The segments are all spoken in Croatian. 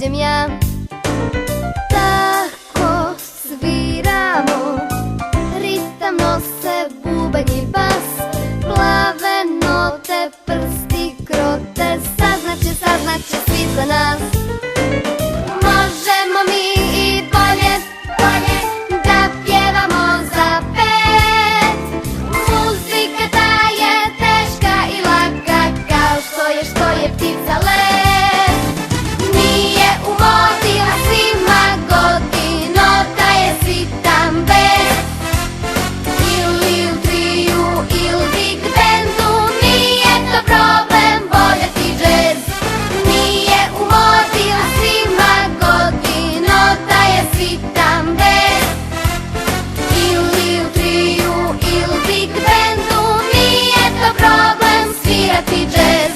dođem ja. Tako sviramo, ritam nose bubanj i bas, plave note, prsti krote, saznaće svi za nas. Možemo mi i bolje, da pjevamo za pet. Muzika ta je teška i laka, kao što je ptica let. Nije u modi, a svima godi, nota je sitan bez. Ili u triju, ili big bandu, nije to problem voljeti džez. Nije u modi, a svima godi, nota je sitan bez. Ili u triju, ili big bandu, nije to problem svirati džez.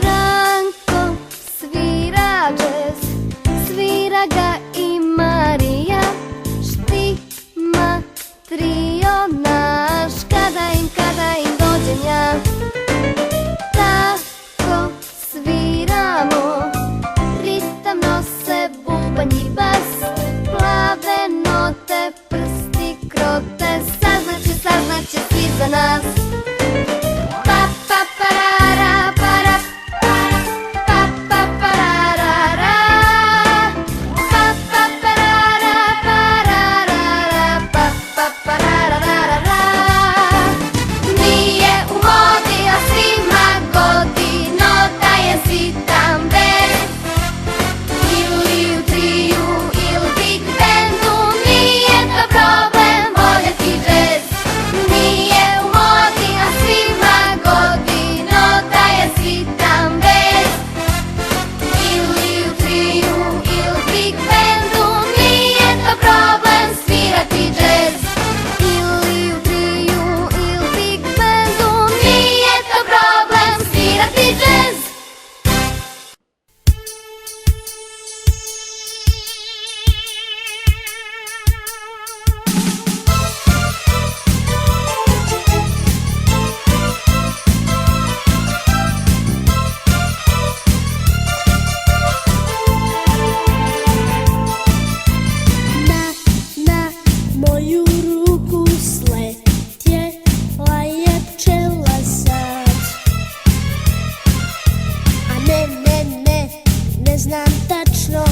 Ranko svira džez, svira ga i Marija, štima trio naš, kada im dođem ja. Tako sviramo, ritam nose bubanj i bas, plave note, prsti krote, saznaće svi za nas. Pa pa parara, para, pa pa parara, pa pa parara, parara, pa pa parara. Nije u modi, a svima godi, nota je sitan bez. Ili u triju, ili big bandu, nije to problem voljeti džez. Nije u modi, a svima godi, nota je sitan bez. Ili u triju, ili big bandu, nije to problem svirati džez. Ili u triju, ili big bandu, nije to problem svirati džez. Na moju ruku sletjela je pčela sad. A ne znam tačno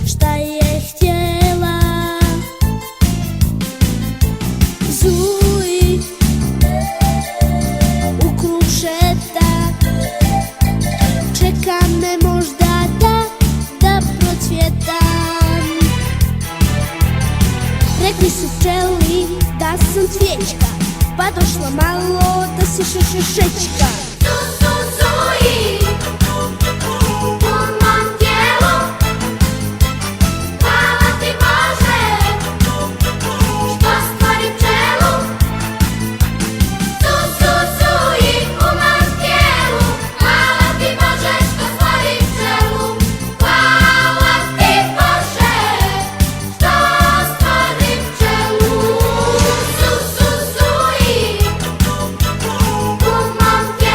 šta je htjela. Zuji u krug šeta, čeka me možda da procvjetam. Rekli su pčeli da sam cvijećka, pa došla malo da se šećka. Zuji u mom tijelu, hvala ti Bože što stvori pčelu. Zuji u mom tijelu, hvala ti Bože što stvori pčelu. Hvala ti Bože što stvori pčelu. Zuji u mom tijelu.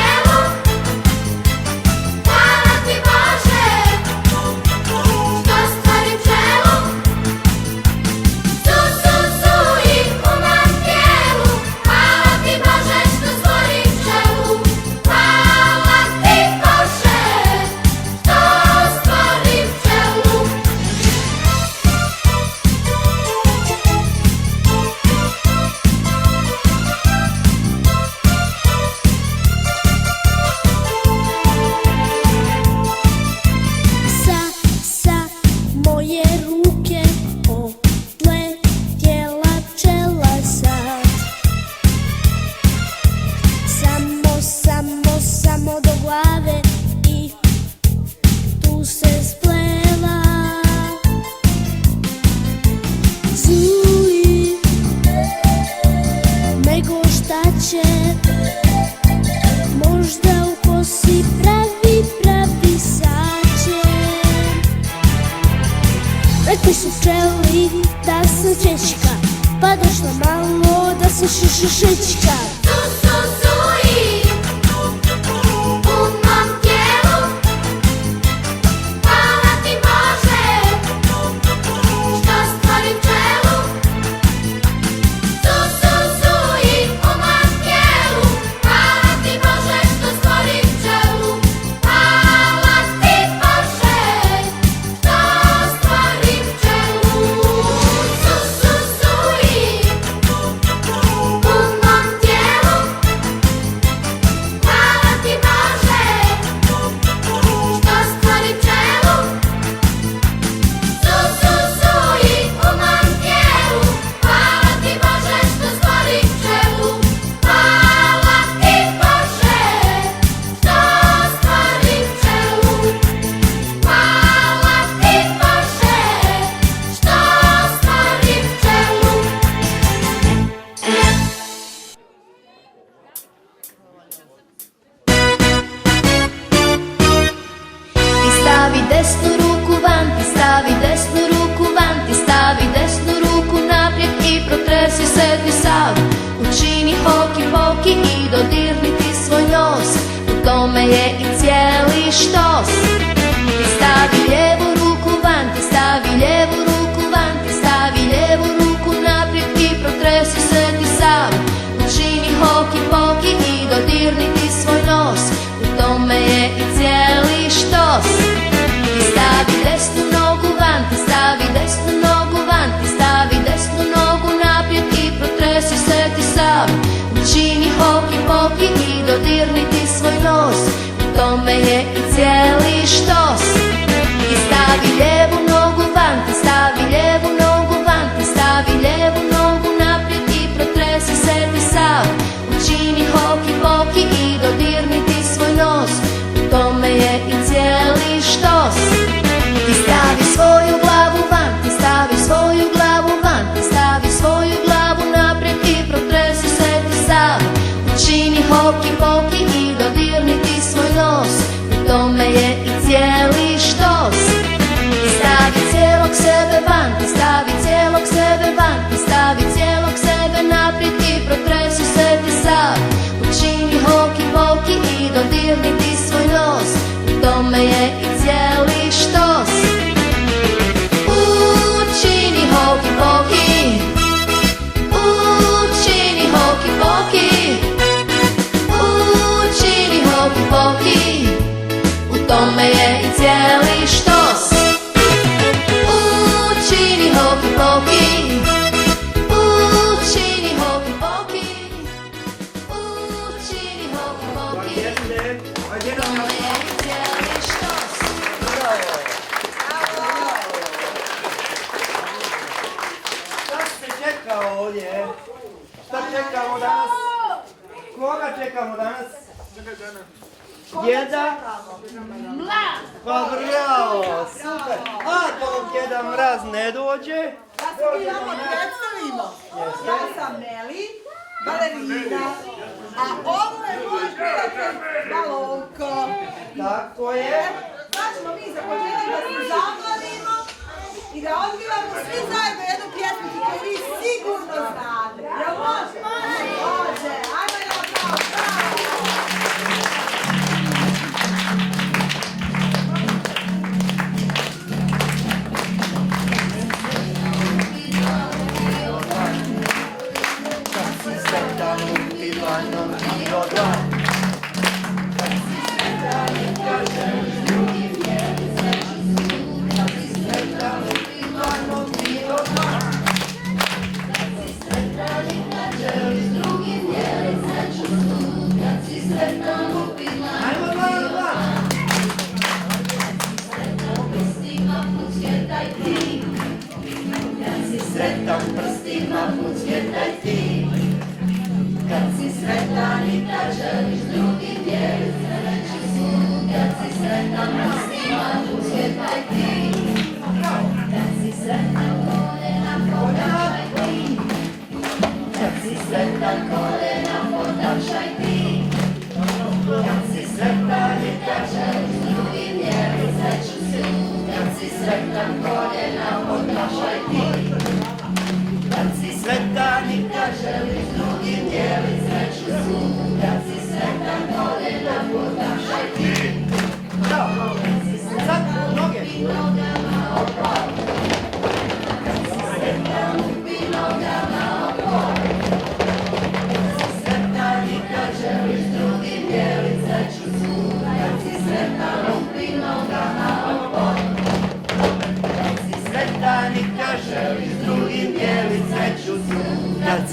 su pčeli da sam cvjećka, pa došla malo da se šećka. Su, su, suji u mom tijelu, hvala ti Bože što stvorim pčelu. Su, su, suji u mom tijelu, hvala ti Bože što stvorim pčelu. Hvala ti Bože što stvorim pčelu. Su, su, suji u mom tijelu, hvala ti Bože što stvorim pčelu. Su, su, suji u mom tijelu, hvala ti Bože što stvorim pčelu. Hvala ti Bože što stvorim pčelu. Hvala ti Bože što stvorim pčelu. Ti stavi desnu ruku van, ti stavi desnu ruku van, ti stavi desnu ruku naprijed i protresi se ti sav. Učini hoki poki i dodirni ti svoj nos, u tome je i cijeli štos. Ti stavi lijevu ruku van, ti stavi lijevu ruku van, ti stavi lijevu ruku naprijed i protresi se ti sav. Učini hoki poki i dodirni ti svoj nos, u tome je i cijeli štos. Ti stavi desnu nogu van, ti stavi desnu nogu van, ti stavi desnu nogu naprijed i protresi se ti sav. Učini hoki poki i dodirni ti svoj nos, u tome je i cijeli štos. Ti stavi lijevu nogu van, ti stavi lijevu nogu van, ti stavi lijevu nogu naprijed i protresi se ti sav. Učini hoki poki i dodirni ti svoj nos, u tome je i cijeli štos. Ti stavi svoju glavu van, ti stavi svoju glavu van, ti stavi svoju glavu naprijed i protresi se ti sav. Učini hoki poki i dodirni ti svoj nos, u tome je i cijeli štos. Ti stavi cijelog sebe van, ti stavi cijelog sebe van, ti stavi cijelog sebe naprijed i protresi se ti sav. Učini hoki poki i dodirni ti svoj nos, u tome je i cijeli štos. Učini hoki poki, učini hoki poki, učini hoki poki, u tome je i cijeli štos. Učini hoki poki, učini hoki poki, učini hoki poki, u tome je i cijeli štos. Šta se čeka ovdje? Šta čekamo danas? Koga čekamo danas? Djeda? Pa bravo, super. A dok Djeda Mraz ne dođe? Da se mi samo predstavimo. Ja sam Neli, balerina, a ovo je moj prijatelj Balonko. Tako je. Sad ćemo mi za početak da se zaglavimo i da otpivamo svi zajedno jednu pjesmicu koju vi sigurno znate. Jel može? Može. Ajmo na aplauz. Kad si sretan lupi dlanom i od dlan. Kad si sretan i kažem s drugim jezikom. Kad si sretan lupi dlanom i od dlan. Kad si sretan i kažem s drugim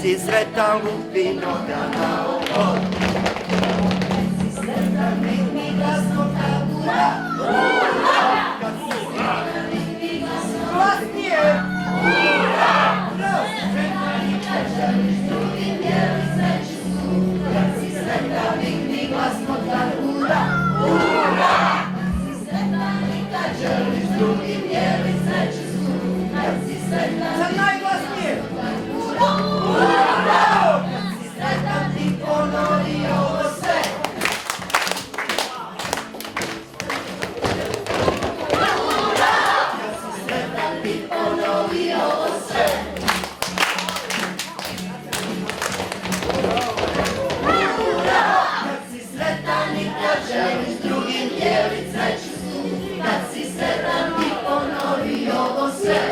si sretan lupino da na ovo. Si sretan nek mi glasno tabura. Kad si sretan nek mi glasno glasnije. Sretan i kad želiš drugim jeli sreću svu. Kad si sretan nek mi glasno tabura. Kad si sretan i kad želiš drugim jeli sreću svu. Kad si sretan i najglasnije. Kad si sretan ti ponovi ovo sve. Kad si sretan ti ponovi ovo sve. Kad si sretan i kad želiš drugim dijelit sreću svu. Kad si sretan ti ponovi ovo sve.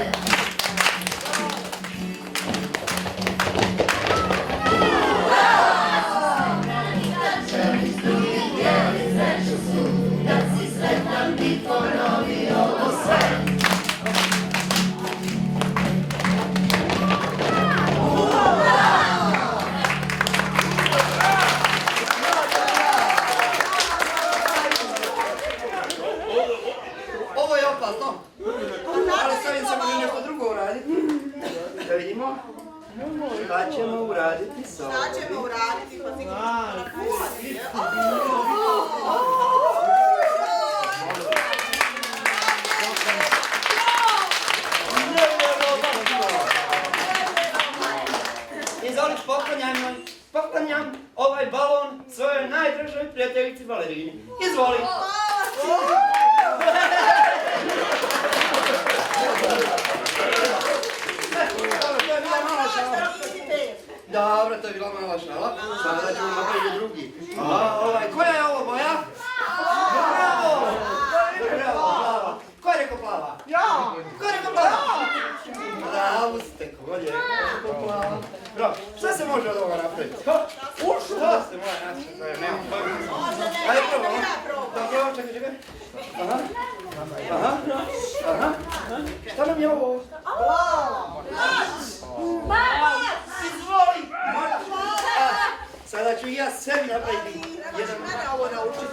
Ovo je opasno, ali s ovim se može nešto drugo uraditi. Da vidimo šta ćemo uraditi s ovim. Šta ćemo uraditi? Pa sigurno. Izvoliš, poklanjam ovaj balon svojoj najdražoj prijateljici Valerini. Izvoli. Dobro, to je bila mala šala. Sada ćemo napraviti drugi. Koja je ovo boja? Bravo! Bravo, ko je rekao plava? Ja! Ko je rekao plava? Bravo ste, kogod je rekao plava. Bravo, šta se može od ovoga napraviti? Ušu! Šta se može napraviti? Nemam pojma. Ajde, probamo. Dobro, čekaj. Aha. Šta nam je ovo? Izvoli! Sada ću i ja sebi napraviti jedan... Mene ovo naučiti.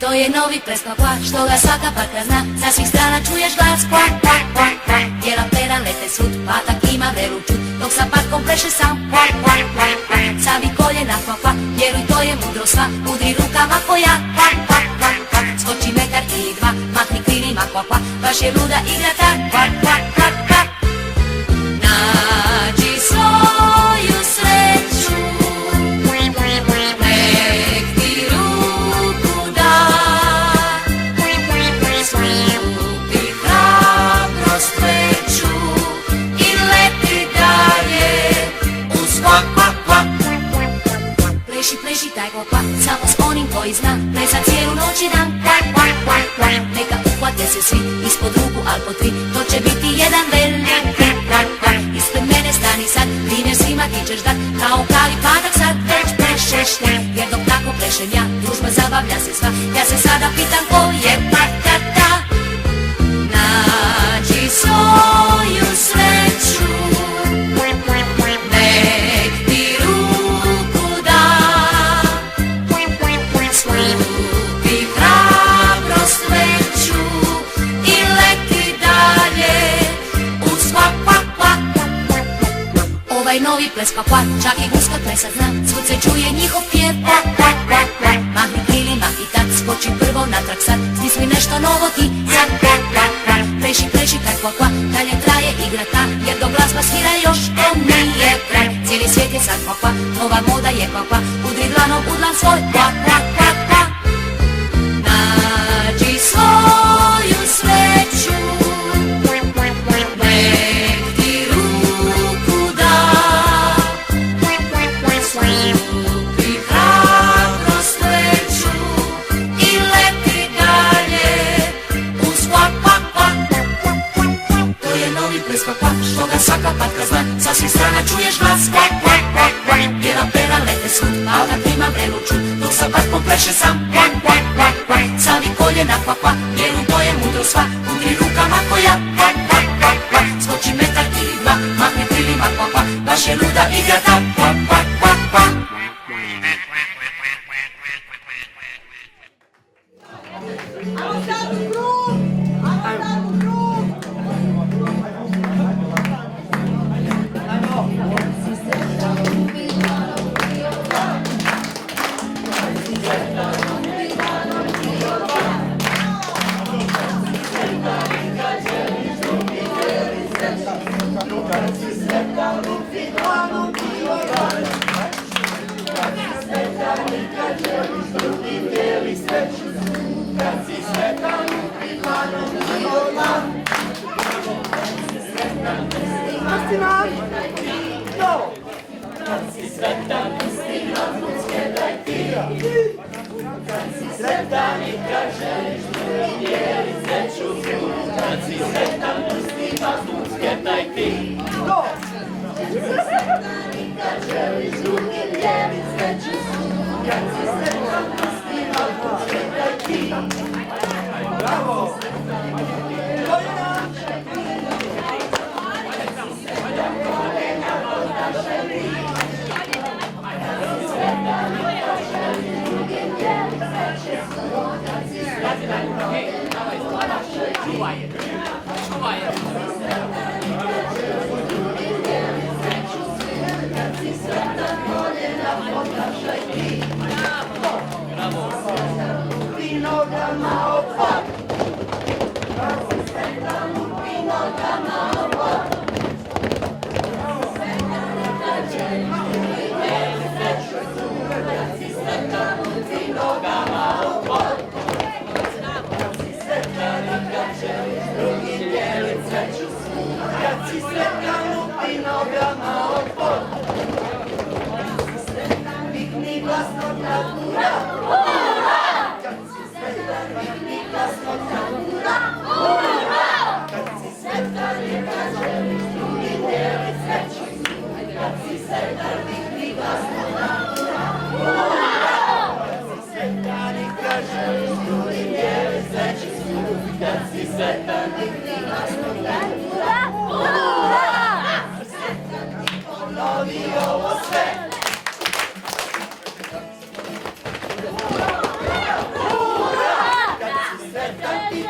To je novi ples kvak, što ga svaka patra zna. Sa svih strana čuješ glas kvak, kvak, kvak, kvak. Jela pera lete svud, patak ima vrelu čut, dok sa patkom pleše sam kvak, kvak, kvak, kvak. Savi koljena kvak, kvak, vjeruj to je mudro sva. Udri rukama koja kvak, kvak, kvak, kvak. Skoči metar ili dva, makni krilima kvak, kvak. Baš je luda igra ta kvak, kvak, kvak, kvak. Nađi svoju sreću, nek ti ruku da. Skupi hrabrost veću i leti dalje uz kvak, kvak, kvak. Pleši taj kvak, kvak, samo s onim koji zna plesat cijelu noć i dan. Kvak, kvak, kvak, kvak. Neka uhvate se svi ispod ruku, al po tri, to će biti jedan velik kvak, kvak, kvak. Ispred mene stani sad, primjer svima ti ćeš dat, kao kali patak sad već plešeš ne. Jer dok tako plešem ja, družba zabavlja se sva. Ja se sada pitam ko je patata. Nađi svoju sreću, nek ti ruku da. Skupi hrabrost veću i leti dalje uz kvak, kvak, kvak. Ovaj novi ples kvak, kvak, čak i guska plesat zna. Svud se čuje njihov pjev kvak, kvak, kvak, kvak. Mahni krilima i tak skoči prvo natrag sad. Smisli nešto novo ti sad kvak, kvak, kvak. Pleši taj kvak, kvak, dalje traje igra ta. Jer dok glazba svira još to nije kraj. Cijeli svijet je sad kvak, kvak, nova moda je kvak, kvak. Udri dlanom u dlan svoj kvak, kvak, kvak, kvak. Nađi svoju sreću, nek ti a da prima vrenuću, dok sa patkom pleše sam. Kvak, kvak, kvak, kvak, stavi koljena, kvak, kvak, jer u to je mudro sva, udri rukama ko ja. Kvak, kvak, kvak, kvak, skoči metar ili dva, mahne krilima, kvak, kvak, baš je luda igra ta. Kvak, kvak, kvak, kvak. Ajmo sad u krug! Ajmo sad u krug!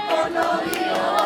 Ponovio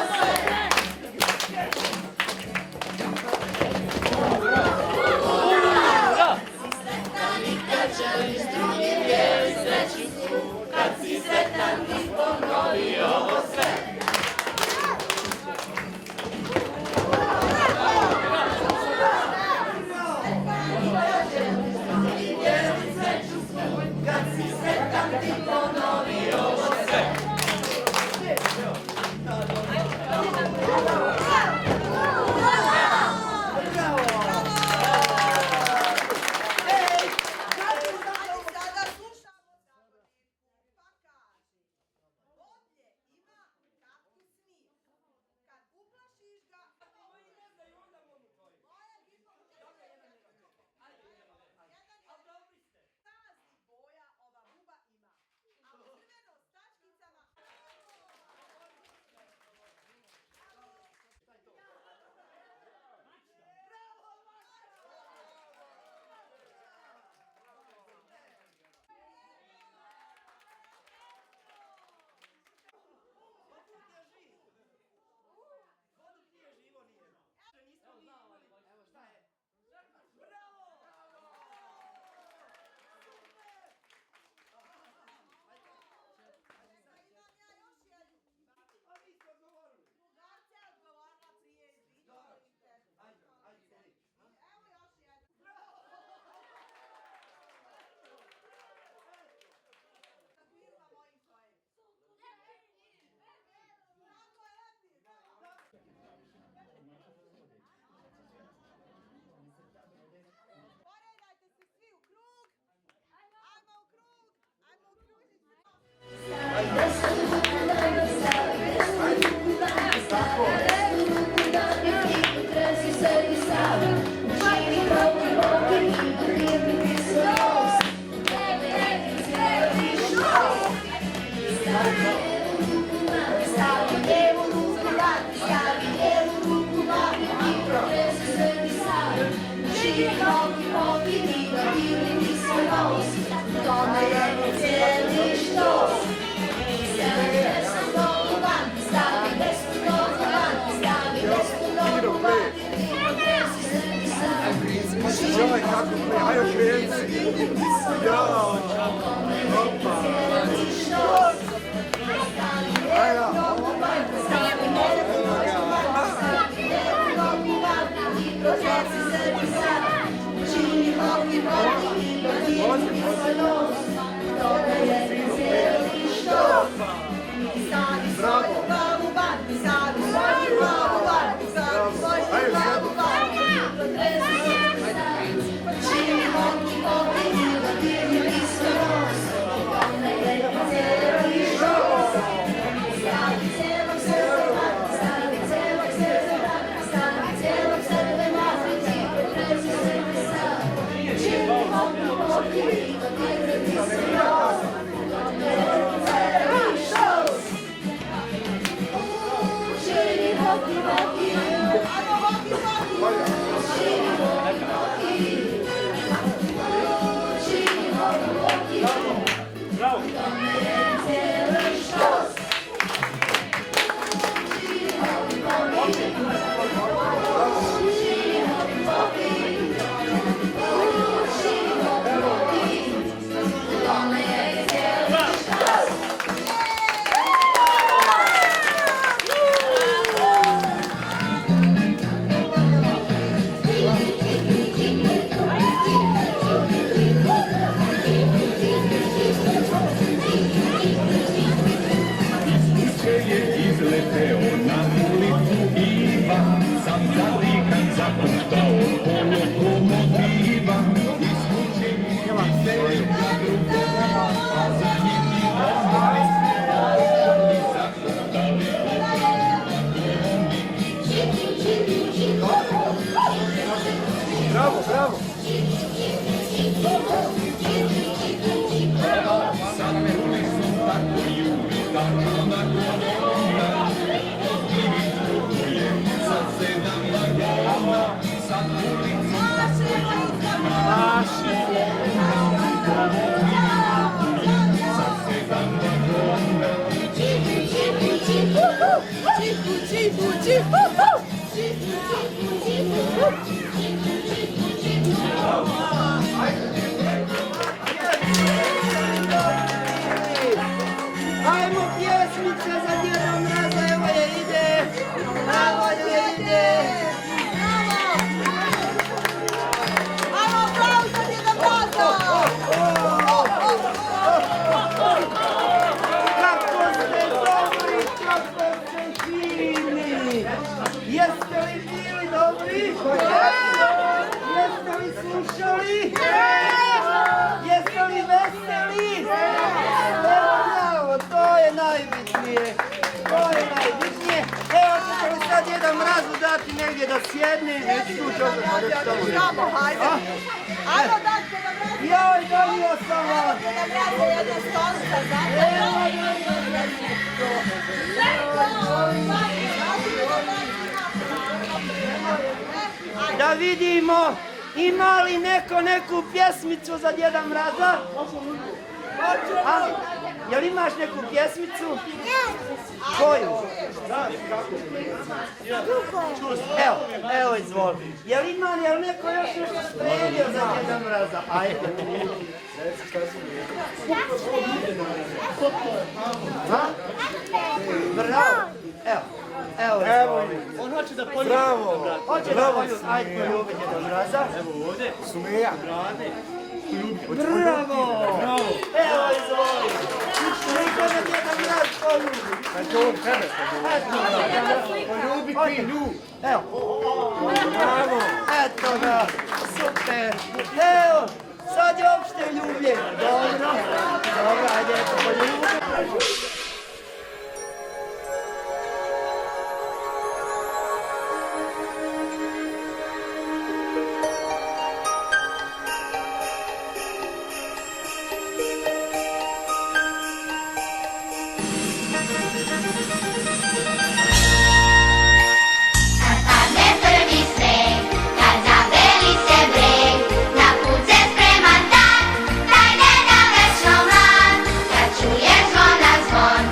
Ajmo pjesmice za Djeda Mraza, evo je ide, evo je ide. Ajmo, aplauz za Djeda Mraza! Kako ste dobri, kako ste fini. Jeste li bili dobri? Jeste li slušali? Jeste li veseli? Bravo, to je najbitnije. To je najbitnije. Evo ćete li sad Djeda Mrazu dati negdje da sjedne i neću tu čovjek. Ajmo, hajde. Ajmo, dati Djeda Mraza. Joj, donio sam vam. Djeda Mraza je jedna stolica, zato. Da vidimo, ima li neko neku pjesmicu za Djeda Mraza? A, jel imaš neku pjesmicu? Koju? Evo izvoli. Jel neko još nešto spremio za Djeda Mraza? Ajde. Bravo. Evo izvoli. On hoće da poljubi. Bravo. Hoće da poljubi. Ajde poljubi Djeda Mraza. Evo ovdje. Sumeja. Brane. Bravo. Evo izvoli. Niko da Djeda Mraz poljubi. Poljubi ti nju. Evo. Bravo. Eto ga. Super. Evo. Sad je opšte ljubljen. Dobro. Dobro, ajde eto poljubi. Čuješ zvona zvon,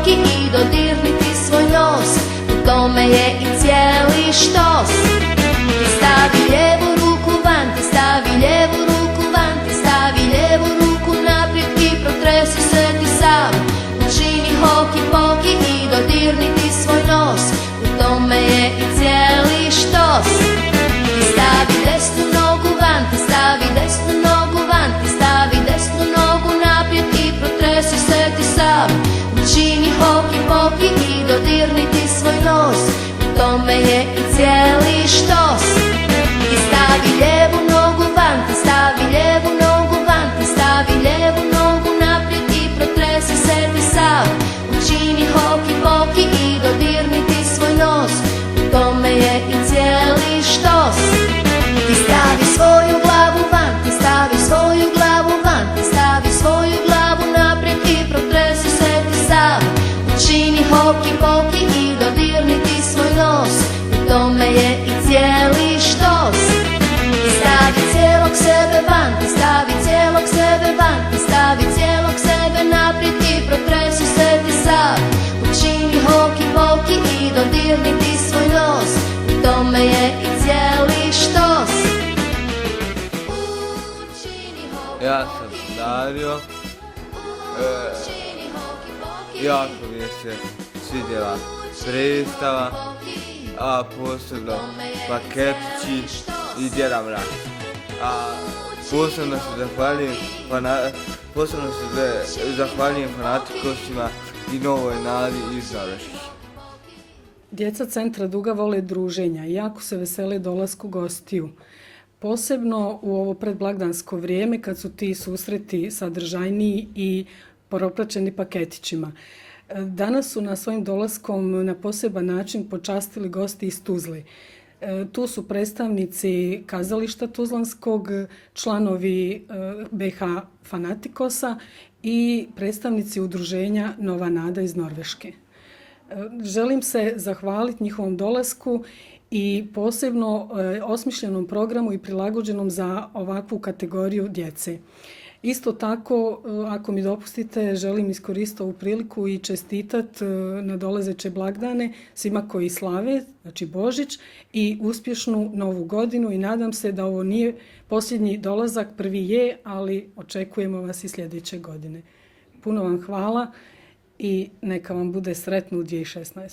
poki i dodirniti svoj nos, u tome je i cijeli štos. Ti stavi lijevu ruku van, ti stavi lijevu ruku van, ti stavi lijevu ruku naprijed i protresi se ti sam. Učini hoki poki i dodirniti svoj nos, u tome je i cijeli štos. Ti stavi desnu nogu van, ti stavi desnu nogu van, ti stavi desnu nogu naprijed i protresi se ti sam. Učini hoki poki i dodirniti svoj nos, u tome je i cijeli štos. Ti stavi lijevu nogu van, ti stavi lijevu nogu van, ti stavi lijevu nogu naprijed i protresi se ti sam. Učini hoki poki i dodirniti svoj nos, u tome je i cijeli štos. Ti stavi svoju glavu van, ti stavi svoju glavu van, ti stavi svoju glavu naprijed i protresi se ti sam. Učini hoki poki i dodirniti svoj nos, u tome je i cijeli štos. Ti stavi cijelog sebe van, ti stavi cijelog sebe van, ti stavi cijelog sebe naprijed i protresi se ti sam. Učini hoki poki i dodirniti svoj nos, u tome je i cijeli štos. Ja sam Dario, jako mi se svidjela predstava, a posebno paketići i Djeda Mraz. A posebno se zahvaljujem fanatikostima i Novoj nadi iz Norveške. Djeca centra Duga vole druženja i jako se vesele dolasku gostiju. Posebno u ovo predblagdansko vrijeme kad su ti susreti sadržajniji i propraćeni paketićima. Danas su na svojim dolaskom na poseban način počastili gosti iz Tuzle. Tu su predstavnici kazališta tuzlanskog, članovi BH Fanatikosa i predstavnici udruženja Nova nada iz Norveške. Želim se zahvaliti njihovom dolasku i posebno osmišljenom programu i prilagođenom za ovakvu kategoriju djece. Isto tako, ako mi dopustite, želim iskoristiti ovu priliku i čestitati na dolazeće blagdane svima koji slave, znači Božić, i uspješnu Novu godinu i nadam se da ovo nije posljednji dolazak, prvi je, ali očekujemo vas i sljedeće godine. Puno vam hvala i neka vam bude sretno u 2016.